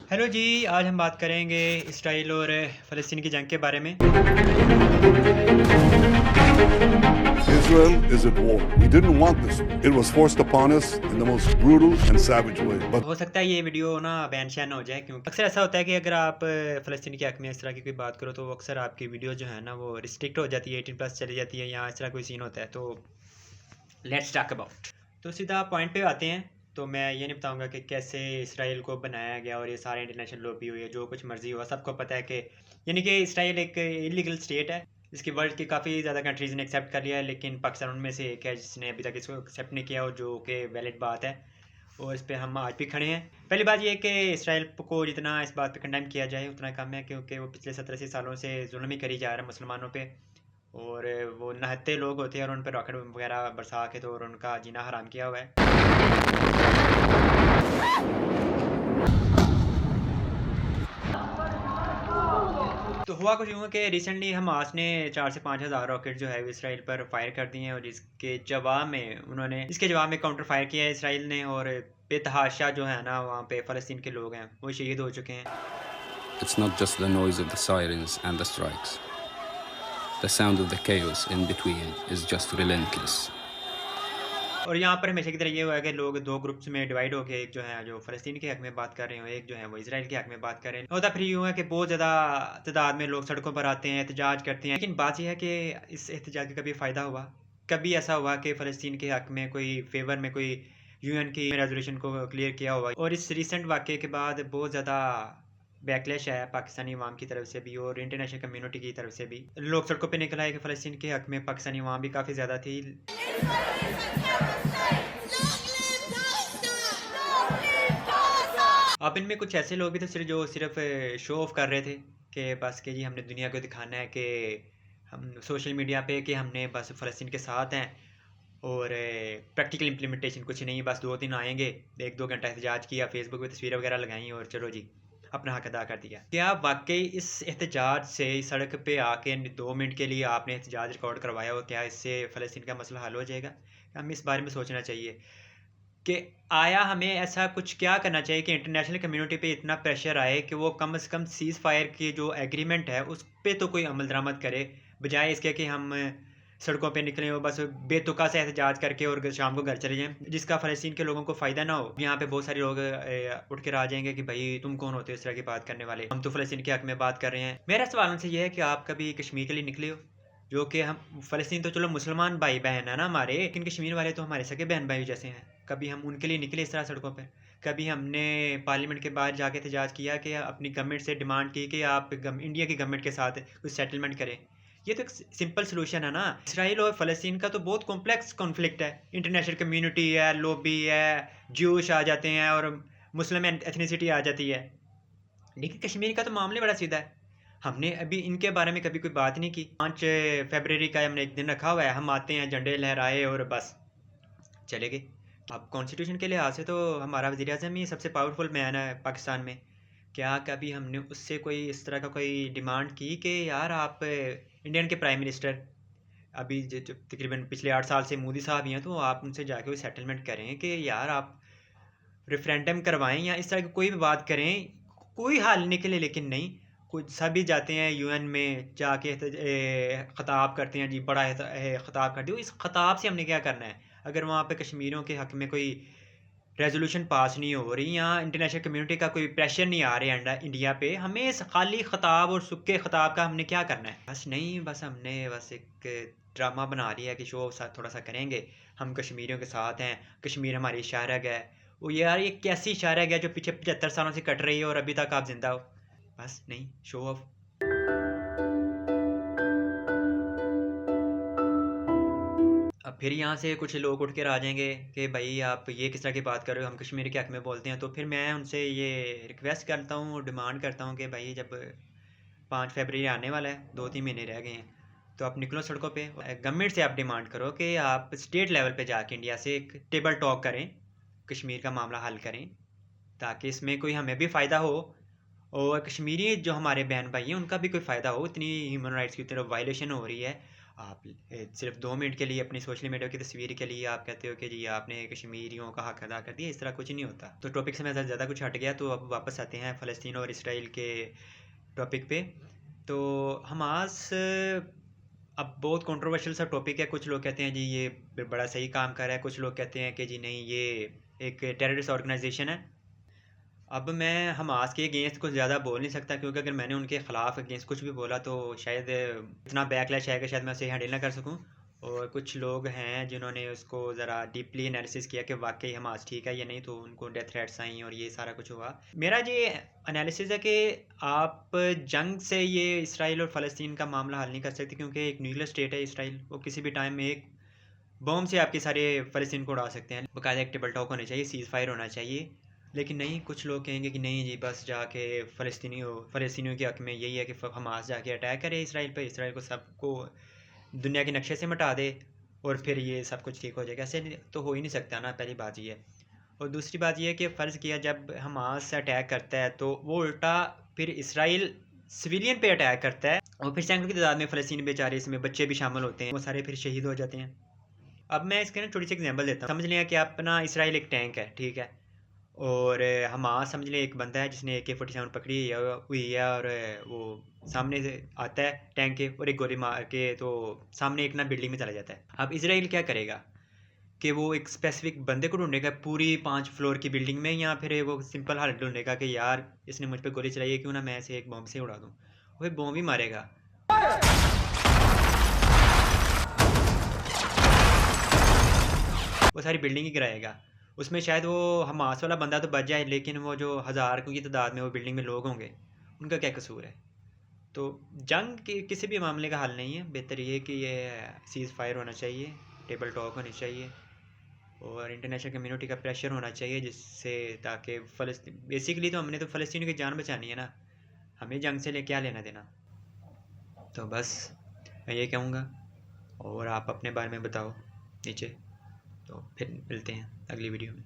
Hello जी, आज हम बात करेंगे इसराइल और फ़लस्तीन की जंग के बारे में। Israel is at war. We didn't want this. It was forced upon us in the most brutal and savage way. But हो सकता है ये वीडियो ना बैन शैन हो जाए, क्योंकि अक्सर ऐसा होता है कि अगर आप फ़लस्तीन के हक़ में इस तरह की कोई बात करो तो वो अक्सर आपकी वीडियो जो है ना वो रिस्ट्रिक्ट हो जाती है, 18+ चली जाती है या इस तरह कोई सीन होता है। तो लेट्स टॉक अबाउट। तो सीधा पॉइंट पे आते हैं। तो मैं ये नहीं बताऊंगा कि कैसे इसराइल को बनाया गया और ये सारे इंटरनेशनल लॉबी हुई है, जो कुछ मर्जी हुआ। सबको पता है कि यानी कि इसराइल एक इलीगल स्टेट है। इसकी वर्ल्ड की काफ़ी ज़्यादा कंट्रीज़ ने एक्सेप्ट कर लिया है, लेकिन पाकिस्तान उनमें से एक है जिसने अभी तक इसको एक्सेप्ट नहीं किया, और जो कि वैलिड बात है और इस पर हम आज भी खड़े हैं। पहली बात ये है कि इसराइल को जितना इस बात पे कंडेम किया जाए उतना कम है, क्योंकि वो पिछले 70-80 सालों से जुल्म ही करी जा रहा है मुसलमानों पे। और वो नहत्ते लोग होते हैं और उन पर रॉकेट वगैरह बरसा के तो और उनका जीना हराम किया हुआ है। तो हुआ कुछ यूँ कि रिसेंटली हमास ने 4 से 5 हज़ार रॉकेट जो है इसराइल पर फायर कर दिए हैं, और इसके जवाब में काउंटर फायर किया है इसराइल ने। और बेतहाशा जो है ना वहाँ पे फ़लस्तीन के लोग हैं वो शहीद हो चुके हैं। It's not just the noise of the sirens and the strikes. The sound of the chaos in between is just relentless. और यहाँ पर हमेशा की तरह ये हुआ है कि लोग दो ग्रुप्स में डिवाइड हो गए, एक जो है जो फ़लस्तीन के हक़ में बात कर रहे हैं, एक जो है वो इसराइल के हक़ में बात कर रहे हैं। होता फिर यूँ है कि बहुत ज़्यादा तादाद में लोग सड़कों पर आते हैं, एहतजाज करते हैं, लेकिन बात यह है कि इस एहतजाज का कभी फ़ायदा हुआ? कभी ऐसा हुआ कि फ़लस्तीन के हक़ में कोई फ़ेवर में कोई यूएन की रेज़ोल्यूशन को क्लियर किया हुआ? और इस रिसेंट वाक़ये के बाद बहुत ज़्यादा बैकलैश आया पाकिस्तानी अवाम की तरफ से भी और इंटरनेशनल कम्युनिटी की तरफ से भी। लोग सड़कों पे निकल आए कि फ़लस्तीन के हक़ में। पाकिस्तानी अवाम भी काफ़ी ज़्यादा थी। अब इनमें कुछ ऐसे लोग भी थे सिर्फ शो ऑफ कर रहे थे कि बस कि जी हमने दुनिया को दिखाना है कि हम सोशल मीडिया पे कि हमने बस फ़लस्तीन के साथ हैं, और प्रैक्टिकल इम्प्लीमेंटेशन कुछ नहीं। बस 2 दिन आएंगे, 1-2 घंटा एहतजाज किया, फेसबुक पे तस्वीरें वगैरह लगाई और चलो जी अपना हक अदा कर दिया। क्या वाकई इस एहतजाज से सड़क पे आके 2 मिनट के लिए आपने एहतजाज रिकॉर्ड करवाया हो, क्या इससे फ़लस्तीन का मसला हल हो जाएगा? हमें इस बारे में सोचना चाहिए कि आया हमें ऐसा कुछ क्या करना चाहिए कि इंटरनेशनल कम्युनिटी पे इतना प्रेशर आए कि वो कम से कम सीज़ फायर की जो एग्रीमेंट है उस पे तो कोई अमल दरामद करे, बजाय इसके कि हम सड़कों पे निकलें और बस बेतुका से एहतजाज करके और शाम को घर चले जाएं, जिसका फ़लस्तीन के लोगों को फ़ायदा ना हो। यहाँ पे बहुत सारे लोग उठ कर आ जाएंगे कि भाई तुम कौन होते हो इस तरह की बात करने वाले, हम तो फ़लस्तीन के हक़ में बात कर रहे हैं। मेरा सवाल उनसे ये है कि आप कभी कश्मीर के लिए निकले हो? जो कि हम फ़लस्तीन तो चलो मुसलमान भाई बहन है ना हमारे, लेकिन कश्मीर वाले तो हमारे सगे बहन भाई जैसे हैं। कभी हम उनके लिए निकले इस तरह सड़कों पर? कभी हमने पार्लियामेंट के बाहर जाके एहतजाज किया कि अपनी गवर्नमेंट से डिमांड की कि आप इंडिया की गवर्नमेंट के साथ कुछ सेटलमेंट करें? ये तो एक सिंपल सोल्यूशन है ना। इसराइल और फ़लस्तीन का तो बहुत कॉम्प्लेक्स कॉन्फ्लिक्ट है। इंटरनेशनल कम्युनिटी है, लॉबी है, ज्यूश आ जाते हैं और मुस्लिम एथनिसिटी आ जाती है। लेकिन कश्मीर का तो मामले बड़ा सीधा है। हमने अभी इनके बारे में कभी कोई बात नहीं की। 5 फरवरी का हमने एक दिन रखा हुआ है, हम आते हैं, झंडे लहराए और बस चले गए। अब कॉन्स्टिट्यूशन के लिहाज से तो हमारा वज़ीर आज़म ही सबसे पावरफुल मैन है पाकिस्तान में। क्या कभी हमने उससे कोई इस तरह का कोई डिमांड की कि यार आप इंडियन के प्राइम मिनिस्टर अभी जो तकरीबन पिछले 8 साल से मोदी साहब ही हैं, तो आप उनसे जाके कोई सेटलमेंट करें कि यार आप रेफरेंडम करवाएं या इस तरह की कोई भी बात करें, कोई हल निकले। लेकिन नहीं, कुछ सभी जाते हैं यूएन में जाके ख़िताब करते हैं जी, बड़ा ख़िताब करते हो। इस ख़िताब से हमने क्या करना है? अगर वहाँ पे कश्मीरियों के हक़ में कोई रेजोल्यूशन पास नहीं हो रही या इंटरनेशनल कम्युनिटी का कोई प्रेशर नहीं आ रहा है इंडिया पे, हमें इस खाली ख़िताब और सुक्के ख़िताब का हमने क्या करना है? बस नहीं, बस हमने बस एक ड्रामा बना लिया कि शो थोड़ा सा करेंगे, हम कश्मीरियों के साथ हैं, कश्मीर हमारी शाहरग है। वो यार ये कैसी शाहरग है जो पीछे 75 सालों से कट रही है और अभी तक आप जिंदा हो? बस नहीं, शो ऑफ। अब फिर यहाँ से कुछ लोग उठ कर आ जाएंगे कि भाई आप ये किस तरह की बात कर रहे हो, हम कश्मीर के हक़ में बोलते हैं। तो फिर मैं उनसे ये रिक्वेस्ट करता हूँ और डिमांड करता हूँ कि भाई जब 5 फरवरी आने वाला है, 2-3 महीने रह गए हैं, तो आप निकलो सड़कों पे। गवर्नमेंट से आप डिमांड करो कि आप स्टेट लेवल पे जाके इंडिया से एक टेबल टॉक करें, कश्मीर का मामला हल करें, ताकि इसमें कोई हमें भी फ़ायदा हो और कश्मीरी जो हमारे बहन भाई हैं उनका भी कोई फ़ायदा हो। इतनी ह्यूमन राइट्स की तरफ वायलेशन हो रही है। आप सिर्फ 2 मिनट के लिए अपनी सोशल मीडिया की तस्वीर के लिए आप कहते हो कि जी आपने कश्मीरियों का हक अदा कर दिया, इस तरह कुछ नहीं होता। तो टॉपिक से मैं ज़्यादा कुछ हट गया, तो अब वापस आते हैं फ़लस्तीन और इसराइल के टॉपिक पे। तो हमास अब बहुत कंट्रोवर्शियल सा टॉपिक है। कुछ लोग कहते हैं जी ये बड़ा सही काम कर रहा है, कुछ लोग कहते हैं कि जी नहीं ये एक टेररिस्ट ऑर्गेनाइजेशन है। अब मैं हमास के अगेंस्ट कुछ ज़्यादा बोल नहीं सकता, क्योंकि अगर मैंने उनके ख़िलाफ़ अगेंस्ट कुछ भी बोला तो शायद इतना बैकलैश आएगा, शायद मैं उसे हैंडल ना कर सकूं। और कुछ लोग हैं जिन्होंने उसको ज़रा डीपली एनालिसिस किया कि वाकई हमास ठीक है या नहीं, तो उनको डेथ थ्रेट्स आई और ये सारा कुछ हुआ। मेरा ये एनालिसिस है कि आप जंग से ये इसराइल और फ़लस्तीन का मामला हल नहीं कर सकते, क्योंकि एक न्यूक्लियर स्टेट है इसराइल, वो किसी भी टाइम एक बम से आपके सारे फ़लस्तीन को उड़ा सकते हैं। बाकायदा एक टेबल टॉक होना चाहिए, सीज़ फायर होना चाहिए। लेकिन नहीं, कुछ लोग कहेंगे कि नहीं जी बस जाके फ़लस्तीनियों के हक़ में यही है कि हमास जाके अटैक करे इसराइल पे, इसराइल को सबको दुनिया के नक्शे से मिटा दे और फिर ये सब कुछ ठीक हो जाएगा। ऐसे तो हो ही नहीं सकता ना, पहली बात ये है। और दूसरी बात ये है कि फ़र्ज़ किया जब हमास अटैक करता है तो वो उल्टा फिर इसराइल सिविलियन पे अटैक करता है, और फिर सैकड़ों की तादाद में फ़लस्तीनी बेचारे, इसमें बच्चे भी शामिल होते हैं, वो सारे फिर शहीद हो जाते हैं। अब मैं इसके ना छोटी सी एग्जांपल देता हूँ। समझ लिया कि अपना इसराइल एक टैंक है, ठीक है, और हमास समझ लें एक बंदा है जिसने AK-47 पकड़ी हुई है, और वो सामने से आता है टैंक के और एक गोली मार के तो सामने एक ना बिल्डिंग में चला जाता है। अब इसराइल क्या करेगा कि वो एक स्पेसिफिक बंदे को ढूंढेगा पूरी 5 फ्लोर की बिल्डिंग में, या फिर वो सिंपल हालत ढूंढेगा कि यार इसने मुझ पर गोली चलाई है, क्यों ना मैं इसे एक बम से उड़ा दूँ। वो बम ही मारेगा। वो सारी बिल्डिंग ही गिराएगा। उसमें शायद वो हमास वाला बंदा तो बच जाए, लेकिन वो जो हज़ार की तादाद में वो बिल्डिंग में लोग होंगे, उनका क्या कसूर है। तो जंग के किसी भी मामले का हल नहीं है। बेहतर ये है कि ये सीज़ फायर होना चाहिए, टेबल टॉक होनी चाहिए, और इंटरनेशनल कम्युनिटी का प्रेशर होना चाहिए, जिससे ताकि फ़लस्तीन बेसिकली तो हमने तो फ़लस्तीनियों की जान बचानी है ना, हमें जंग से क्या लेना देना। तो बस मैं ये कहूँगा, और आप अपने बारे में बताओ नीचे, तो फिर मिलते हैं अगली वीडियो में।